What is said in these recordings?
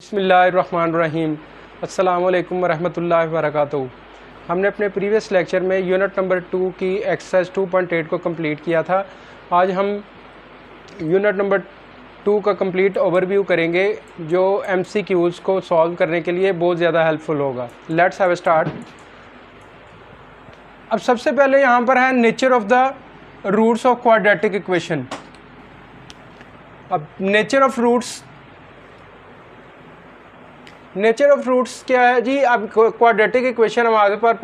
बिस्मिल्लाहिर्रहमानिर्रहीम। अस्सलामुअलैकुम वरहमतुल्लाहि वबरकातुहू। हमने अपने प्रीवियस लेक्चर में यूनिट नंबर 2 की एक्सरसाइज 2.8 को कंप्लीट किया था। आज हम यूनिट नंबर 2 का कंप्लीट ओवरव्यू करेंगे जो MCQs को सॉल्व करने के लिए बहुत ज़्यादा हेल्पफुल होगा। Let's have a start. अब सबसे पहले यहाँ पर है nature of the roots of quadratic equation. अब नेचर ऑफ रूट्स क्या है जी। अब क्वाड्रेटिक इक्वेशन हमारे पर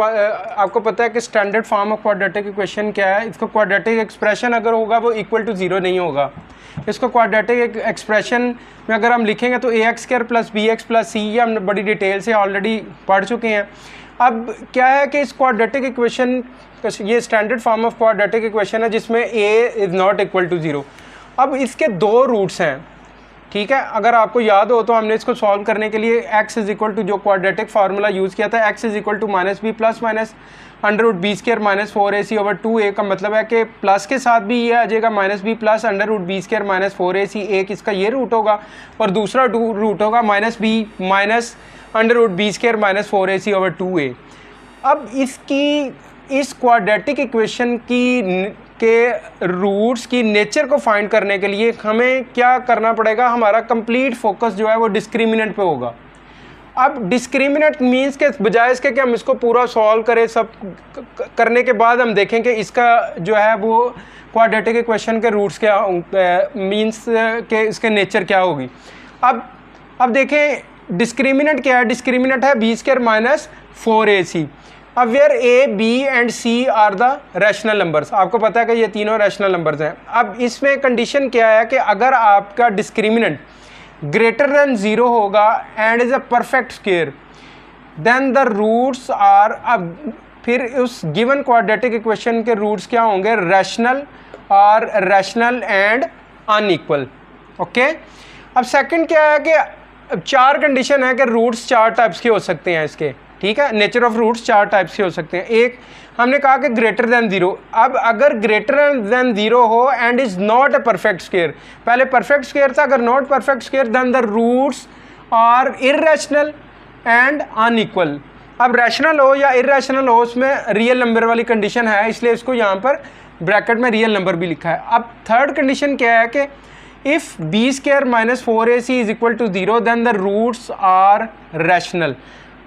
आपको पता है कि standard form of quadratic equation क्या है। इसको क्वाड्रेटिक एक्सप्रेशन अगर होगा वो इक्वल टू ज़ीरो नहीं होगा। इसको क्वाड्रेटिक एक्सप्रेशन में अगर हम लिखेंगे तो ax² + bx + c, ये हम बड़ी डिटेल से ऑलरेडी पढ़ चुके हैं। अब क्या है कि इस क्वाड्रेटिक इक्वेशन, ये standard form of quadratic equation है जिसमें a is not equal to zero. अब इसके दो रूट्स हैं, ठीक है। अगर आपको याद हो तो हमने इसको सॉल्व करने के लिए x इज़ इक्वल टू जो क्वाड्रेटिक फार्मूला यूज़ किया था, x is equal to -b ± √b² - 4ac/2a का मतलब है कि प्लस के साथ भी ये आ जाएगा -b + √b² - 4ac। एक इसका ये रूट होगा और दूसरा रूट होगा -b √b² - 4ac/2a। अब इस क्वाड्रेटिक इक्वेशन के रूट्स की नेचर को फाइंड करने के लिए हमें क्या करना पड़ेगा, हमारा कंप्लीट फोकस जो है वो डिस्क्रिमिनेंट पे होगा। अब डिस्क्रिमिनेंट मींस के बजाय इसके कि हम इसको पूरा सॉल्व करें, सब करने के बाद हम देखें कि इसका जो है वो क्वाड्रेटिक इक्वेशन के रूट्स क्या मींस के इसके नेचर क्या होगी। अब देखें डिस्क्रिमिनेंट क्या है। डिस्क्रिमिनेंट है b² - 4ac। अब where a, b and c are the rational numbers. आपको पता है कि ये तीनों रैशनल नंबर्स हैं। अब इसमें कंडीशन क्या है कि अगर आपका डिस्क्रिमिनेंट ग्रेटर देन 0 होगा and is a perfect square, then the roots are, अब फिर उस गिवन क्वाड्रेटिक इक्वेशन के रूट्स क्या होंगे, रैशनल एंड अनइक्वल। ओके। अब सेकंड क्या है कि चार कंडीशन है कि रूट्स चार टाइप्स के हो सकते हैं इसके, ठीक है। नेचर ऑफ रूट्स चार टाइप्स के हो सकते हैं। एक हमने कहा कि ग्रेटर देन 0। अब अगर ग्रेटर देन 0 हो and is not a perfect square, पहले परफेक्ट स्क्वायर था, अगर not perfect square then the roots are irrational and unequal. अब रैशनल हो या इररेशनल हो उसमें रियल नंबर वाली कंडीशन है, इसलिए इसको यहाँ पर ब्रैकेट में रियल नंबर भी लिखा है। अब थर्ड कंडीशन क्या है कि if b² - 4ac is equal to 0 then the roots are rational.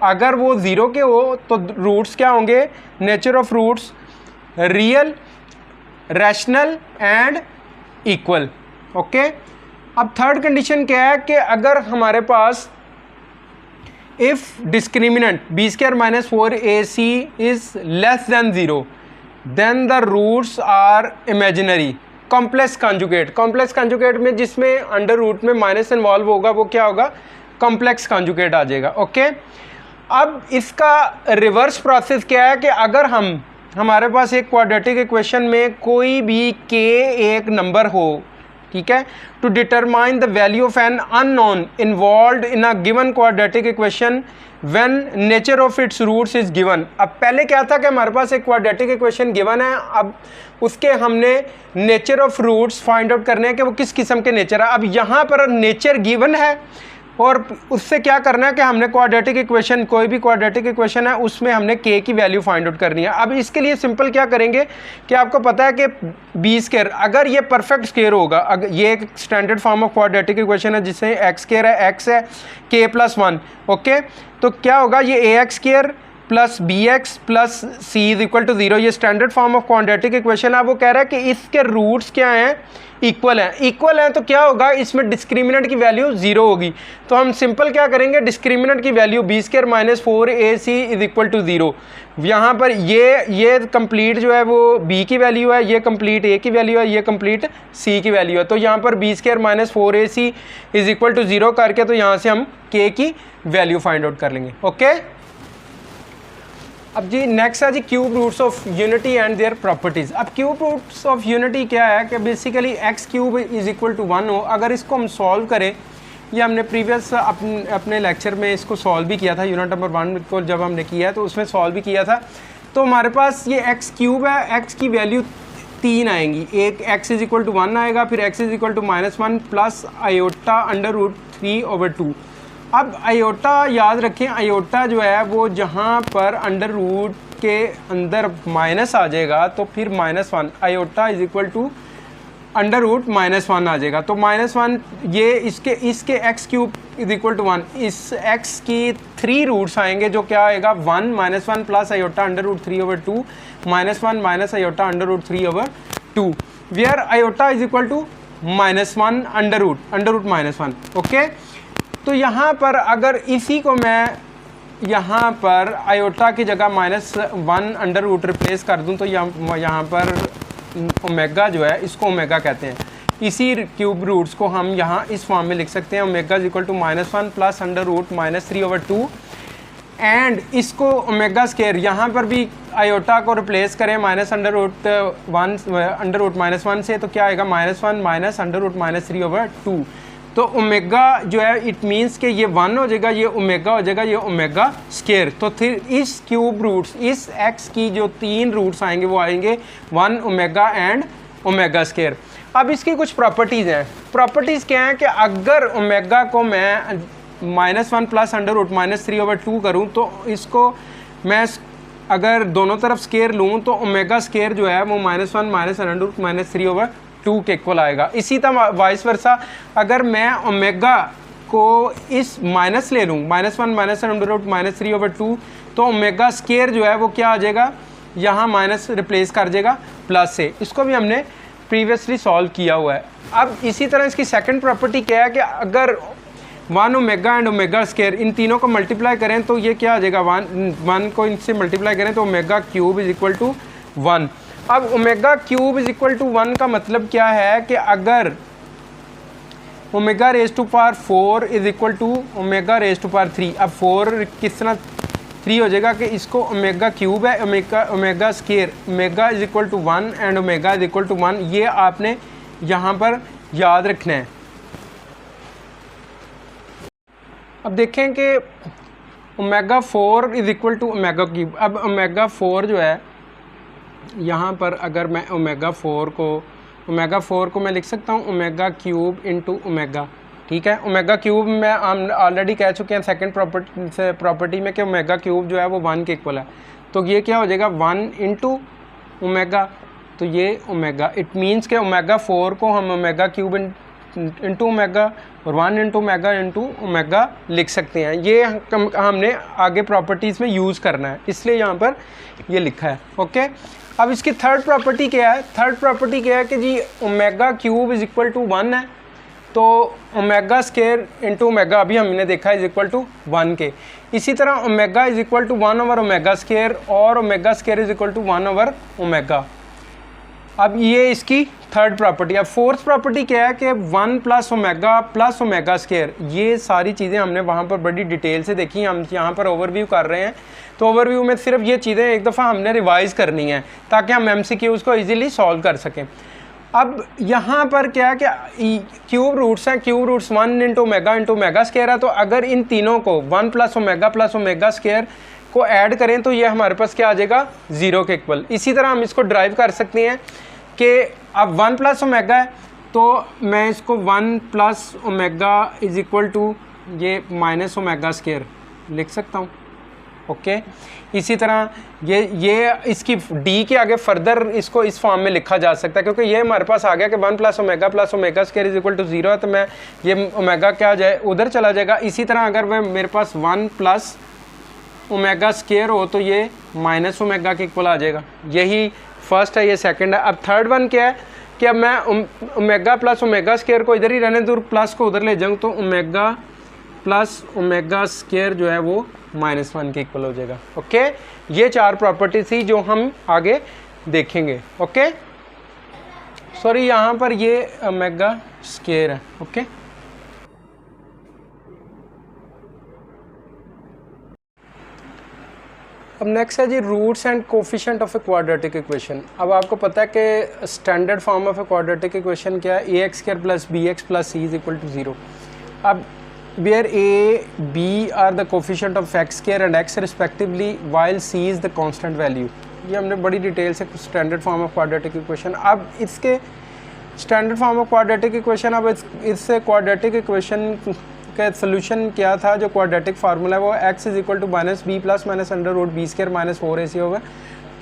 अगर वो 0 के हो तो रूट्स क्या होंगे, nature of roots real, rational and equal. Okay. अब थर्ड कंडीशन क्या है कि अगर हमारे पास if discriminant b² - 4ac is less than 0 then the roots are imaginary. Complex conjugate में जिसमें अंडर रूट में माइनस इन्वॉल्व होगा वो क्या होगा, कॉम्प्लेक्स कॉन्जुगेट आ जाएगा। ओके। अब इसका रिवर्स प्रोसेस क्या है कि अगर हमारे पास एक क्वाड्रेटिक इक्वेशन में कोई भी k एक नंबर हो, ठीक है, to determine the value of an unknown involved in a given quadratic equation when nature of its roots is given. अब पहले क्या था कि हमारे पास एक क्वाड्रेटिक इक्वेशन गिवन है, अब उसके हमने nature of roots find out करने हैं कि वो किस किस्म के नेचर है। अब यहाँ पर नेचर गिवन है और उससे क्या करना है कि हमने क्वाड्रेटिक इक्वेशन, कोई भी क्वाड्रेटिक इक्वेशन है उसमें हमने k की वैल्यू फाइंड आउट करनी है। अब इसके लिए सिंपल क्या करेंगे कि आपको पता है कि b², अगर ये परफेक्ट स्क्वायर होगा, अगर ये एक standard form of quadratic equation है जिससे x² है, x है k + 1। ओके। तो क्या होगा, ये ax² + bx + c is equal to 0। ये standard form of quadratic equation है। वो कह रहा है कि इसके रूट्स क्या हैं, इक्वल हैं। तो क्या होगा, इसमें डिस्क्रिमिनेंट की वैल्यू 0 होगी। तो हम सिंपल क्या करेंगे, डिस्क्रिमिनेंट की value b² - 4ac is equal to 0। यहाँ पर ये कंप्लीट जो है वो b की वैल्यू है, ये कंप्लीट a की वैल्यू है, ये कंप्लीट c की वैल्यू है। तो यहाँ पर b² - 4ac is equal to 0 करके तो यहाँ से हम k की वैल्यू फाइंड आउट कर लेंगे। ओके। अब जी नेक्स्ट है जी cube roots of unity and their properties. अब क्यूब रूट्स ऑफ यूनिटी क्या है कि basically x³ is equal to 1 हो। अगर इसको हम सॉल्व करें, ये हमने प्रीवियस अपने लेक्चर में इसको सॉल्व भी किया था, यूनिट नंबर 1 को जब हमने किया तो उसमें सॉल्व भी किया था। तो हमारे पास ये x³ है, x की वैल्यू 3 आएंगी। एक x इज इक्वल टू 1 आएगा, फिर x is equal to -1 + i/√3/2। अब आयोटा याद रखें, आयोटा जो है वो जहाँ पर अंडर रूट के अंदर माइनस आ जाएगा तो फिर -1 iota is equal to under root -1 आ जाएगा। तो -1 ये इसके x cube is equal to 1, इस एक्स की 3 रूट्स आएंगे जो क्या आएगा 1 -1 plus iota under root 3/2 -1 minus iota under root 3/2 where iota is equal to -1 under root -1। Okay, तो यहाँ पर अगर इसी को मैं यहाँ पर आयोटा की जगह -1 अंडर रूट रिप्लेस कर दूँ तो यहाँ पर ओमेगा जो है इसको ओमेगा कहते हैं। इसी क्यूब रूट्स को हम यहाँ इस फॉर्म में लिख सकते हैं, omega is equal to -1 plus under root -3/2 and इसको ओमेगा स्केयर यहाँ पर भी आयोटा को रिप्लेस करें अंडर रूट -1 से तो क्या आएगा -1 माइनस अंडर रूट -3/2। तो ओमेगा जो है इट मीन्स कि ये 1 हो जाएगा, ये ओमेगा हो जाएगा, ये ओमेगा स्केयर। तो फिर इस क्यूब रूट्स इस एक्स की जो 3 रूट्स आएंगे वो आएंगे 1 ओमेगा एंड ओमेगा स्केयर। अब इसकी कुछ प्रॉपर्टीज़ हैं। प्रॉपर्टीज़ क्या हैं कि अगर ओमेगा को मैं -1 प्लस अंडर रूट -3/2 करूँ तो इसको मैं अगर दोनों तरफ स्केयर लूँ तो ओमेगा स्केयर जो है वो -1 माइनस अंडर रूट -3/2 के इक्वल आएगा। इसी तरह वाइस वर्सा अगर मैं ओमेगा को इस माइनस ले लूँ -1 माइनस अंडर रूट -3/2 तो ओमेगा स्केयर जो है वो क्या आ जाएगा, यहाँ माइनस रिप्लेस कर जाएगा प्लस से। इसको भी हमने प्रीवियसली सॉल्व किया हुआ है। अब इसी तरह इसकी सेकंड प्रॉपर्टी क्या है कि अगर 1 ओमेगा एंड ओमेगा स्केयर इन तीनों को मल्टीप्लाई करें तो ये क्या आ जाएगा, 1 को इनसे मल्टीप्लाई करें तो omega cube is equal to 1। अब omega cube is equal to 1 का मतलब क्या है कि अगर omega raise to power 4 is equal to omega raise to power 3, अब 4 किस तरह 3 हो जाएगा कि इसको ओमेगा क्यूब है, omega square omega is equal to 1 and omega is equal to 1, ये आपने यहाँ पर याद रखना है। अब देखें कि omega 4 is equal to omega cube. अब ओमेगा 4 जो है यहाँ पर अगर मैं ओमेगा 4 को मैं लिख सकता हूँ ओमेगा क्यूब इंटू ओमेगा, ठीक है। ओमेगा क्यूब में हम ऑलरेडी कह चुके हैं सेकंड प्रॉपर्टी में कि ओमेगा क्यूब जो है वो 1 के इक्वल है। तो ये क्या हो जाएगा 1 इंटू ओमेगा, तो ये ओमेगा इट मीन्स के ओमेगा 4 को हम ओमेगा क्यूब इंटू ओमेगा और 1 इंटू ओमेगा लिख सकते हैं। ये हमने आगे प्रॉपर्टीज़ में यूज़ करना है, इसलिए यहाँ पर ये लिखा है। ओके, अब इसकी थर्ड प्रॉपर्टी क्या है? थर्ड प्रॉपर्टी क्या है कि जी omega cube is equal to 1 है, तो ओमेगा स्केयर इंटू ओमेगा अभी हमने देखा इज इक्वल टू 1 के। इसी तरह omega is equal to 1 over omega square और omega square is equal to 1 over omega. अब ये इसकी थर्ड प्रॉपर्टी। अब फोर्थ प्रॉपर्टी क्या है कि 1 प्लस ओमेगा स्केयर, ये सारी चीज़ें हमने वहाँ पर बड़ी डिटेल से देखी, हम यहाँ पर ओवरव्यू कर रहे हैं। तो ओवरव्यू में सिर्फ ये चीज़ें एक दफ़ा हमने रिवाइज़ करनी है ताकि हम MCQs को ईजिली सॉल्व कर सकें। अब यहाँ पर क्या है कि क्यूब रूट्स हैं, cube roots 1 into omega square है, तो अगर इन तीनों को 1 प्लस ओमेगा स्केयर को ऐड करें तो ये हमारे पास क्या आ जाएगा 0 के इक्वल। इसी तरह हम इसको ड्राइव कर सकते हैं कि अब 1 प्लस ओमेगा है तो मैं इसको 1 plus omega is equal to ये माइनस ओमेगा स्केयर लिख सकता हूँ। ओके, इसी तरह ये इसकी डी के आगे फर्दर इसको इस फॉर्म में लिखा जा सकता है क्योंकि ये हमारे पास आ गया कि 1 plus omega square is equal to 0 है, तो मैं ये ओमेगा क्या जाए उधर चला जाएगा। इसी तरह अगर मैं मेरे पास 1 प्लस ओमेगा स्केयर हो तो ये माइनस ओमेगा के इक्वल आ जाएगा। यही फर्स्ट है, ये सेकंड है। अब थर्ड वन क्या है कि अब मैं ओमेगा प्लस ओमेगा स्केयर को इधर ही रहने दूर, प्लस को उधर ले जाऊँ तो ओमेगा प्लस ओमेगा स्केयर जो है वो -1 के इक्वल हो जाएगा। ओके, ये 4 प्रॉपर्टी थी जो हम आगे देखेंगे। ओके, सॉरी यहाँ पर ये ओमेगा स्केयर है। ओके, अब नेक्स्ट है जी roots and coefficient of a quadratic equation. अब आपको पता है कि standard form of a quadratic equation क्या है, ax square plus bx plus c is equal to 0। अब where a, b are the coefficient of x square and x respectively while c is the constant value। ये हमने बड़ी detail से standard form of quadratic equation. अब इसके standard form of quadratic equation, अब इससे quadratic equation का solution क्या था, जो क्वाड्रेटिक फार्मूला है वो x is equal to minus b plus minus under root b square minus 4ac over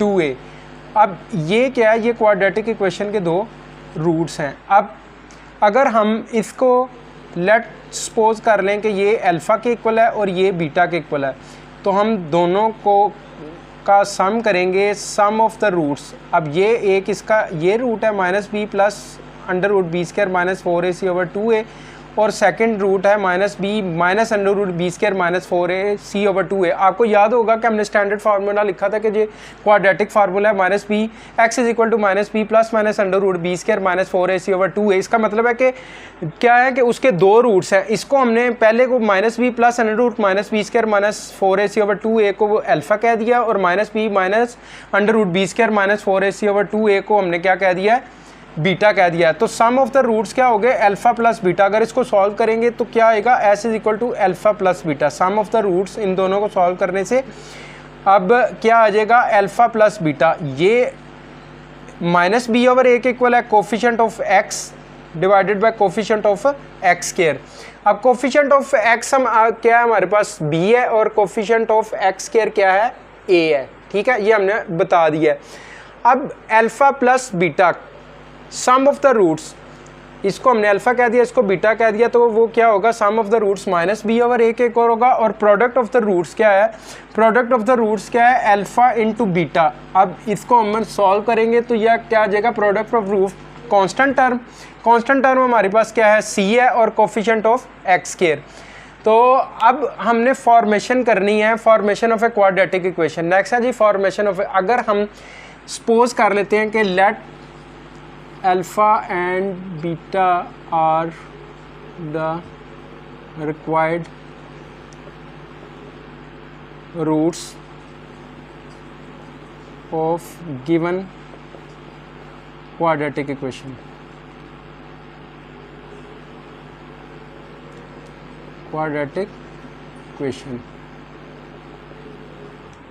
2a। अब ये क्या है, ये क्वाड्रेटिक इक्वेशन के दो रूट्स हैं। अब अगर हम इसको लेट सपोज कर लें कि ये अल्फ़ा के इक्वल है और ये बीटा के इक्वल है, तो हम दोनों को का सम करेंगे, सम ऑफ द रूट्स। अब ये एक इसका ये रूट है minus b plus under root b square minus 4ac over 2a, और सेकंड रूट है minus b minus under root b square minus 4ac over 2a। आपको याद होगा कि हमने स्टैंडर्ड फार्मूला लिखा था कि ये क्वाड्रेटिक फार्मूला है minus b x is equal to minus b plus minus under root b square minus 4ac over 2a। इसका मतलब है कि क्या है कि उसके दो रूट्स हैं। इसको हमने पहले को minus b plus under root minus b square minus 4ac over 2a को वो अल्फ़ा कह दिया, और minus b minus under root b square minus 4ac over 2a को हमने क्या कह दिया है, बीटा कह दिया है। तो सम ऑफ द रूट्स क्या हो गए, अल्फ़ा प्लस बीटा। अगर इसको सॉल्व करेंगे तो क्या आएगा, S is equal to alpha plus beta. Sum of the roots इन दोनों को सॉल्व करने से अब क्या आ जाएगा, अल्फ़ा प्लस बीटा। ये माइनस बी ओवर ए के इक्वल है coefficient of X divided by coefficient of X square. अब कोफिशिएंट ऑफ एक्स हम क्या है, हमारे पास बी है, और कोफिशिएंट ऑफ एक्स स्क्वायर क्या है, ए है। ठीक है, ये हमने बता दिया है। अब alpha plus beta sum of the roots, इसको हमने अल्फ़ा कह दिया, इसको बीटा कह दिया, तो वो क्या होगा, sum of the roots minus B over A के एक और होगा, और प्रोडक्ट ऑफ द रूट्स क्या है, प्रोडक्ट ऑफ द रूट्स क्या है, अल्फ़ा इंटू बीटा। अब इसको हम सॉल्व करेंगे तो यह क्या आ जाएगा, product of root constant term, constant term हमारे पास क्या है, सी है, और कोफिशिएंट ऑफ एक्स स्क्वायर। तो अब हमने फॉर्मेशन करनी है, formation of a quadratic equation. Next है जी फॉर्मेशन ऑफ, अगर हम सपोज कर लेते हैं कि let alpha and beta are the required roots of given quadratic equation. Quadratic equation,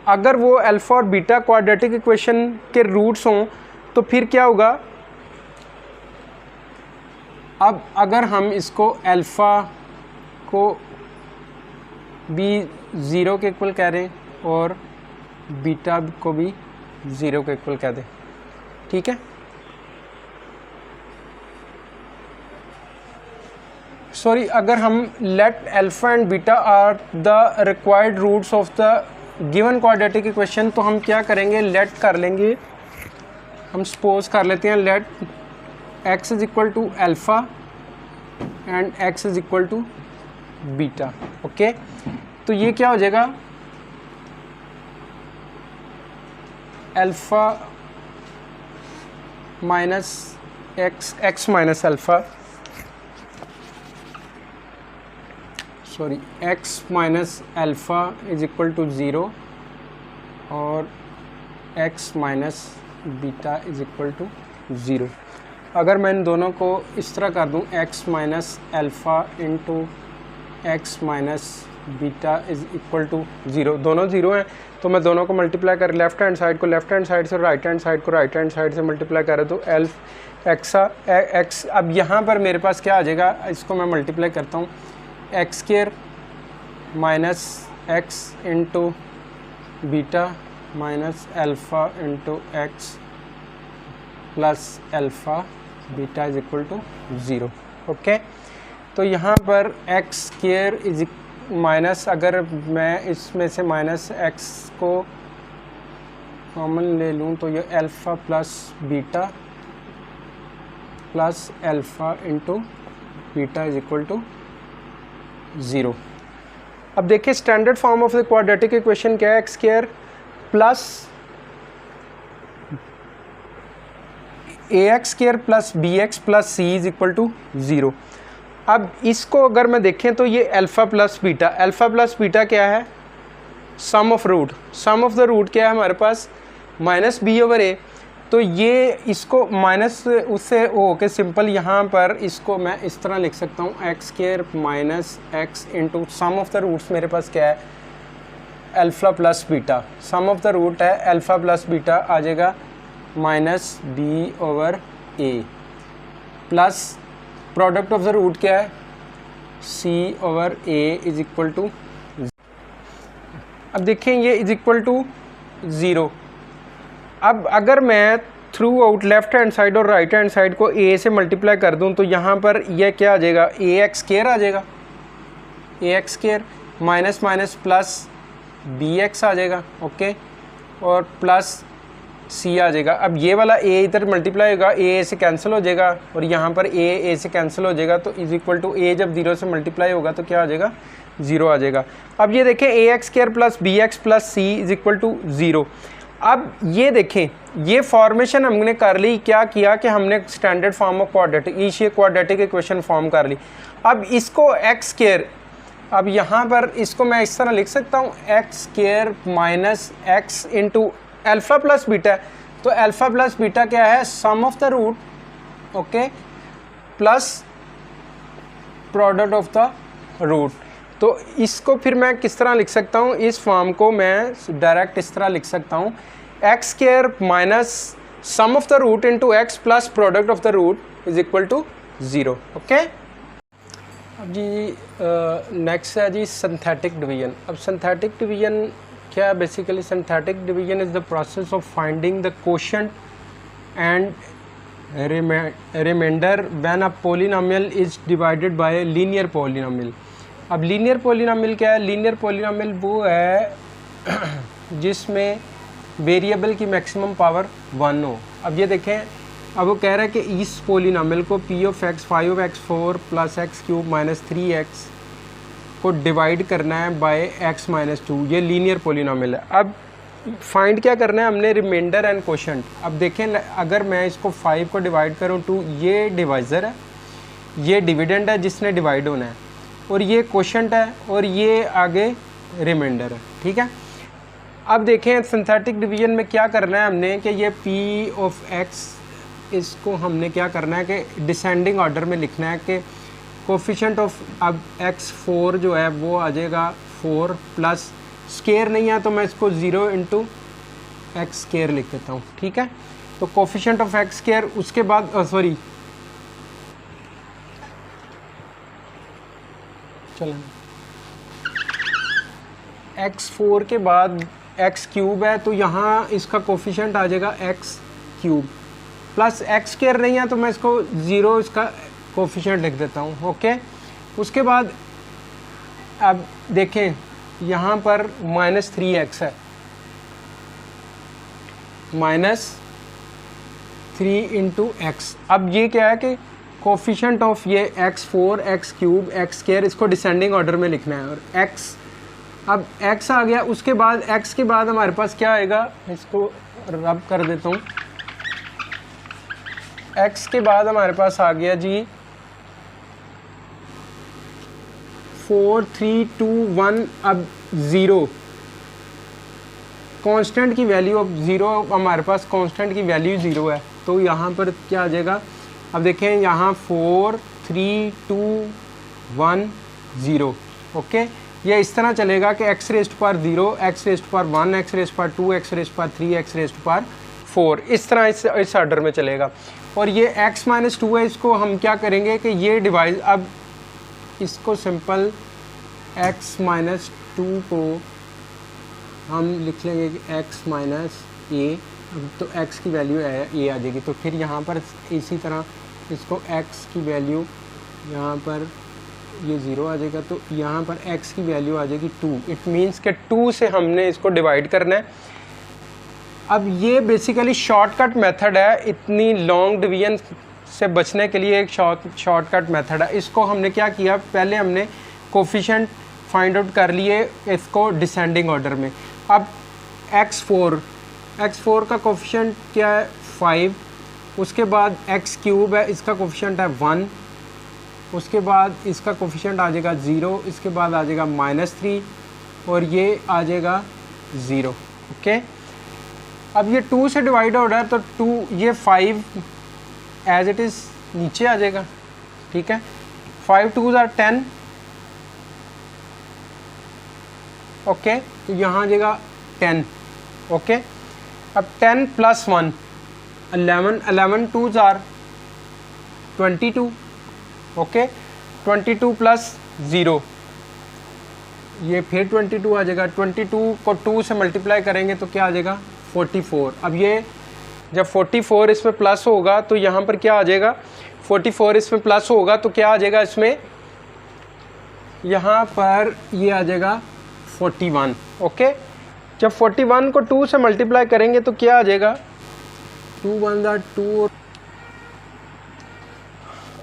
अगर वो अल्फ़ा और बीटा क्वाड्रेटिक इक्वेशन के रूट्स हों तो फिर क्या होगा। अब अगर हम इसको अल्फ़ा को भी ज़ीरो के इक्वल कह रहे हैं और बीटा को भी ज़ीरो के इक्वल कह दें, ठीक है। सॉरी, अगर हम let alpha and beta are the required roots of the given quadratic equation, तो हम क्या करेंगे, लेट कर लेंगे, हम सपोज कर लेते हैं let x is equal to alpha and x is equal to beta. Okay, तो ये क्या हो जाएगा, alpha minus x minus alpha, sorry x minus alpha is equal to zero, और x minus beta is equal to zero. अगर मैं इन दोनों को इस तरह कर दूं, x minus alpha into x minus beta is equal to zero, दोनों ज़ीरो हैं, तो मैं दोनों को मल्टीप्लाई कर, लेफ्ट हैंड साइड को लेफ्ट हैंड साइड से, राइट हैंड साइड को राइट हैंड साइड से मल्टीप्लाई करें तो x। अब यहाँ पर मेरे पास क्या आ जाएगा, इसको मैं मल्टीप्लाई करता हूँ, x square minus x into beta minus alpha into x plus alpha beta is equal to zero. Okay, तो यहाँ पर एक्स स्क्वायर इज माइनस, अगर मैं इसमें से माइनस एक्स को कॉमन ले लूँ तो ये alpha plus beta plus alpha into beta is equal to zero. अब देखिए standard form of the quadratic equation क्या है, x square plus ax square plus bx plus c is equal to zero. अब इसको अगर मैं देखें तो ये अल्फ़ा प्लस बीटा क्या है, sum of root, sum of the root क्या है हमारे पास, माइनस बी ओवर ए। तो ये इसको माइनस उससे ओ के सिंपल यहाँ पर इसको मैं इस तरह लिख सकता हूँ, x square minus x into sum of the roots मेरे पास क्या है, alpha plus beta, sum of the root है अल्फ़ा प्लस बीटा आ जाएगा minus B over a, plus product of the root क्या है, C/A इज इक्वल टू, अब देखें ये इज इक्वल टू 0। अब अगर मैं through out left hand side और राइट हैंड साइड को a से मल्टीप्लाई कर दूं तो यहाँ पर यह क्या आ जाएगा, ax² आ जाएगा, ax² minus minus plus bx आ जाएगा, ओके, और प्लस c आ जाएगा। अब ये वाला a इधर मल्टीप्लाई होगा, a से कैंसिल हो जाएगा और यहाँ पर a से कैंसिल हो जाएगा, तो इज इक्वल टू a जब 0 से मल्टीप्लाई होगा तो क्या आ जाएगा, 0 आ जाएगा। अब ये देखें ax² plus bx plus c is equal to 0। अब ये देखें ये फॉर्मेशन हमने कर ली, क्या किया कि हमने स्टैंडर्ड फॉर्म ऑफ क्वाड्रेटिक ये क्वाड्रेटिक इक्वेशन फॉर्म कर ली। अब इसको x², अब यहाँ पर इसको मैं इस तरह लिख सकता हूँ x² minus x into alpha plus beta, तो अल्फ़ा प्लस बीटा क्या है, sum of the root, okay, plus product of the root. तो इसको फिर मैं किस तरह लिख सकता हूँ, इस फॉर्म को मैं डायरेक्ट इस तरह लिख सकता हूँ x² minus sum of the root into x plus product of the root is equal to 0, okay. अब जी नेक्स्ट है जी सिंथेटिक डिवीजन। अब सिंथेटिक डिवीजन क्या है, basically synthetic division is the process of finding the quotient and reminder when a polynomial is divided by linear polynomial. अब linear polynomial क्या है, लीनियर पॉलिनोमियल वो है जिसमें वेरिएबल की मैक्सिमम पावर 1 हो। अब ये देखें, अब वो कह रहा है कि इस पॉलिनोमियल को p(x) 5x4 plus x³ minus 3x को डिवाइड करना है बाय x माइनस 2, ये लीनियर पॉलिनोमियल है। अब फाइंड क्या करना है हमने, रिमाइंडर एंड कोशेंट। अब देखें अगर मैं इसको 5 को डिवाइड करूँ 2, ये डिवाइज़र है, ये डिविडेंड है जिसने डिवाइड होना है, और ये कोशेंट है और ये आगे रिमाइंडर है, ठीक है। अब देखें सिंथेटिक डिवीजन में क्या करना है हमने कि ये p(x) इसको हमने क्या करना है कि डिसेंडिंग ऑर्डर में लिखना है कि कोफिशिएंट ऑफ, अब x4 जो है वो आ जाएगा 4 प्लस स्केयर नहीं है तो मैं इसको 0 इंटू x² लिख देता हूँ, ठीक है। तो कोफिशिएंट ऑफ x², उसके बाद सॉरी चलें x4 के बाद x³ है तो यहाँ इसका कोफिशिएंट आ जाएगा x³ प्लस x² नहीं है तो मैं इसको 0 इसका कोफिशिएंट लिख देता हूँ, ओके। उसके बाद अब देखें यहाँ पर -3x है, -3 इंटू x। अब ये क्या है कि कोफिशिएंट ऑफ ये x4 x³ x², इसको डिसेंडिंग ऑर्डर में लिखना है, और x, अब x आ गया। उसके बाद x के बाद हमारे पास क्या आएगा, इसको रब कर देता हूँ, x के बाद हमारे पास आ गया जी 4 3 2 1, अब 0 कांस्टेंट की वैल्यू, अब 0 हमारे पास कांस्टेंट की वैल्यू 0 है, तो यहाँ पर क्या आ जाएगा, अब देखें यहाँ 4 3 2 1 0, ओके। ये इस तरह चलेगा कि x⁻0, x⁻1, x⁻2, x⁻3, x⁻4, इस तरह इस ऑर्डर में चलेगा। और ये x-2 है, इसको हम क्या करेंगे कि ये डिवाइड, अब इसको सिंपल x-2 को हम लिख लेंगे कि x-a, तो x की वैल्यू a आ जाएगी, तो फिर यहाँ पर इसी तरह इसको x की वैल्यू यहाँ पर ये 0 आ जाएगा, तो यहाँ पर x की वैल्यू आ जाएगी 2। इट मीन्स कि 2 से हमने इसको डिवाइड करना है। अब ये बेसिकली शॉर्टकट मेथड है, इतनी लॉन्ग डिवीजन से बचने के लिए एक शॉर्टकट मेथड है। इसको हमने क्या किया, पहले हमने कोफिशिएंट फाइंड आउट कर लिए इसको डिसेंडिंग ऑर्डर में। अब x4 का कोफिशिएंट क्या है 5, उसके बाद x³ है, इसका कोफिशिएंट है 1, उसके बाद इसका कोफिशिएंट आ जाएगा 0, इसके बाद आ जाएगा -3 और ये आ जाएगा 0, ओके। अब ये 2 से डिवाइड हो रहा है तो 2, ये 5 एज इट इज़ नीचे आ जाएगा, ठीक है। 5 2s are 10, ओके, तो यहाँ आ जाएगा 10, ओके। अब 10 + 1 11 2s are 22, ओके। 22 + 0, ये फिर 22 आ जाएगा। 22 को 2 से मल्टीप्लाई करेंगे तो क्या आ जाएगा 44। अब ये जब 44 इसमें प्लस होगा तो यहाँ पर क्या आ जाएगा, 44 इसमें प्लस होगा तो क्या आ जाएगा इसमें, यहाँ पर ये आ जाएगा 41। ओके, जब 41 को 2 से मल्टीप्लाई करेंगे तो क्या आ जाएगा 2 1 2।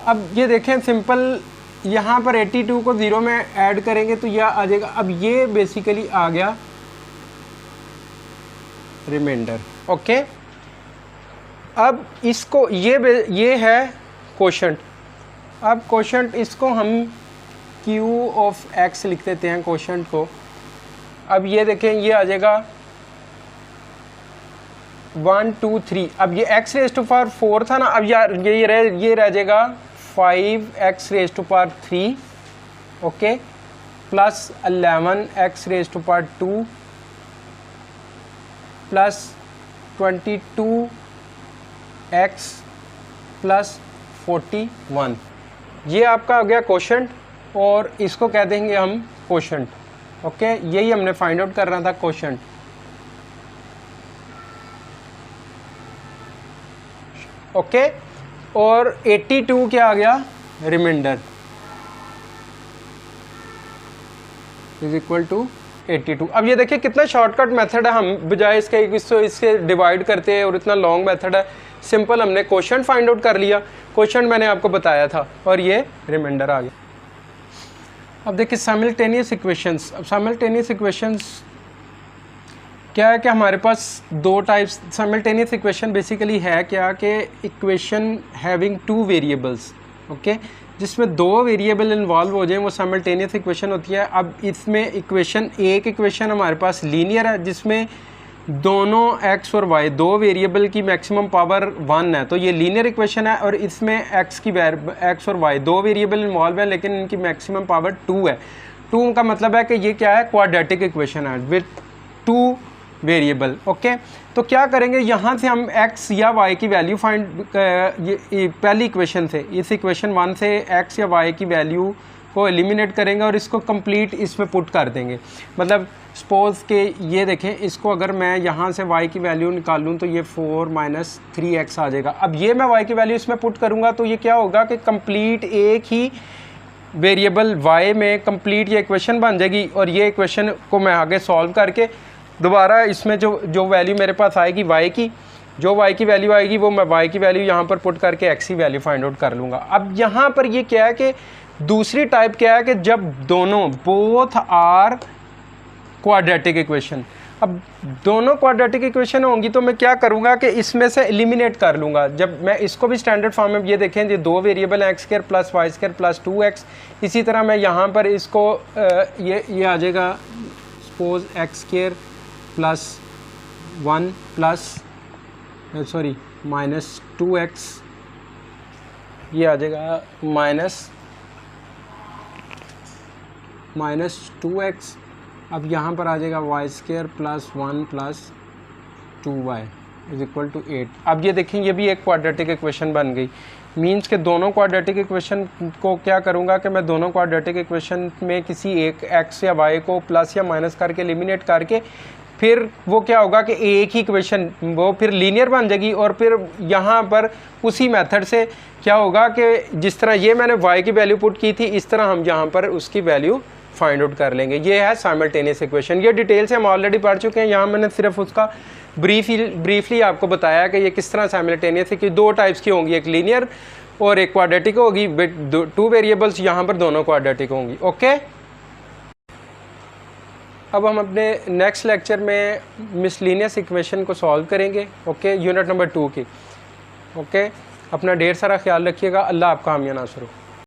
अब ये देखें सिंपल, यहाँ पर 82 को 0 में ऐड करेंगे तो यह आ जाएगा। अब ये बेसिकली आ गया रिमाइंडर। ओके, अब इसको ये है कोशेंट। अब कोशेंट इसको हम Q ऑफ X लिख देते हैं कोशेंट को। अब ये देखें ये आ जाएगा 1 2 3। अब ये x रेज़ टू पावर 4 था ना, अब यार ये रह जाएगा 5x raise to power 3, okay, plus 11x raise to power 2 plus 22x plus 41। ये आपका आ गया कोशेंट और इसको कह देंगे हम कोशेंट। ओके, यही हमने फाइंड आउट करना था कोशेंट। ओके, और 82 क्या आ गया रिमाइंडर इज इक्वल टू 82। अब ये देखिए कितना शॉर्टकट मेथड है, हम बजाय इसके डिवाइड करते हैं और इतना लॉन्ग मेथड है, सिंपल हमने कोशेंट फाइंड आउट कर लिया। कोशेंट मैंने आपको बताया था और ये रिमाइंडर आ गया। अब देखिए साइमल्टेनियस इक्वेशंस। अब साइमल्टेनियस इक्वेशंस क्या है कि हमारे पास दो टाइप्स साइमल्टेनियस इक्वेशन बेसिकली है क्या कि इक्वेशन हैविंग 2 वेरिएबल्स, ओके, जिसमें 2 वेरिएबल इन्वॉल्व हो जाएं वो साइमल्टेनियस इक्वेशन होती है। अब इसमें एक इक्वेशन हमारे पास लीनियर है जिसमें दोनों x और y 2 वेरिएबल की मैक्सिमम पावर 1 है, तो ये लीनियर इक्वेशन है। और इसमें x और y 2 वेरिएबल इन्वॉल्व है लेकिन इनकी मैक्सिमम पावर 2 है। 2 का मतलब है कि ये क्या है, क्वाड्रेटिक इक्वेशन है विथ 2 वेरिएबल। ओके, तो क्या करेंगे, यहाँ से हम x या y की वैल्यू फाइंड, पहली इक्वेशन से, इस इक्वेशन 1 से x या y की वैल्यू को एलिमिनेट करेंगे और इसको कंप्लीट इसमें पुट कर देंगे। मतलब सपोज़ के ये देखें, इसको अगर मैं यहाँ से y की वैल्यू निकालूँ तो ये 4 - 3x आ जाएगा। अब ये मैं y की वैल्यू इसमें पुट करूँगा तो ये क्या होगा कि कंप्लीट एक ही वेरिएबल y में कंप्लीट ये इक्वेशन बन जाएगी। और ये इक्वेशन को मैं आगे सॉल्व करके दोबारा इसमें जो वैल्यू मेरे पास आएगी y की, जो y की वैल्यू आएगी वो मैं y की वैल्यू यहाँ पर पुट करके x की वैल्यू फाइंड आउट कर लूँगा। अब यहाँ पर ये क्या है कि दूसरी टाइप क्या है कि जब दोनों बोथ आर क्वाड्रेटिक इक्वेशन। अब दोनों क्वाड्रेटिक इक्वेशन होंगी तो मैं क्या करूँगा कि इसमें से एलिमिनेट कर लूँगा। जब मैं इसको भी स्टैंडर्ड फॉर्म में, ये देखें ये 2 वेरिएबल हैं x² + y² + 2x। इसी तरह मैं यहाँ पर इसको ये आ जाएगा सपोज x² + 1 प्लस -2x, ये आ जाएगा -2x। अब यहाँ पर आ जाएगा y² + 1 + 2y = 8। अब ये देखें ये भी एक क्वाड्रेटिक इक्वेशन बन गई। मींस के दोनों क्वाड्रेटिक इक्वेशन को क्या करूँगा कि मैं दोनों क्वाड्रेटिक इक्वेशन में किसी एक x या y को प्लस या माइनस करके एलिमिनेट करके फिर वो क्या होगा कि एक ही इक्वेशन वो फिर लीनियर बन जाएगी। और फिर यहाँ पर उसी मेथड से क्या होगा कि जिस तरह ये मैंने y की वैल्यू पुट की थी इस तरह हम यहाँ पर उसकी वैल्यू फाइंड आउट कर लेंगे। ये है साइमल्टेनियस इक्वेशन। ये डिटेल से हम ऑलरेडी पढ़ चुके हैं, यहाँ मैंने सिर्फ उसका ब्रीफली आपको बताया कि ये किस तरह साइमल्टेनियस है कि 2 टाइप्स की होंगी, एक लीनियर और एक क्वाड्रेटिक होगी विद 2 वेरिएबल्स। यहाँ पर दोनों क्वाड्रेटिक होंगी। ओके, अब हम अपने नेक्स्ट लेक्चर में मिसलिनियस इक्वेशन को सॉल्व करेंगे। ओके, यूनिट नंबर 2 की। ओके, अपना ढेर सारा ख्याल रखिएगा। अल्लाह आपका हामी नासर हो।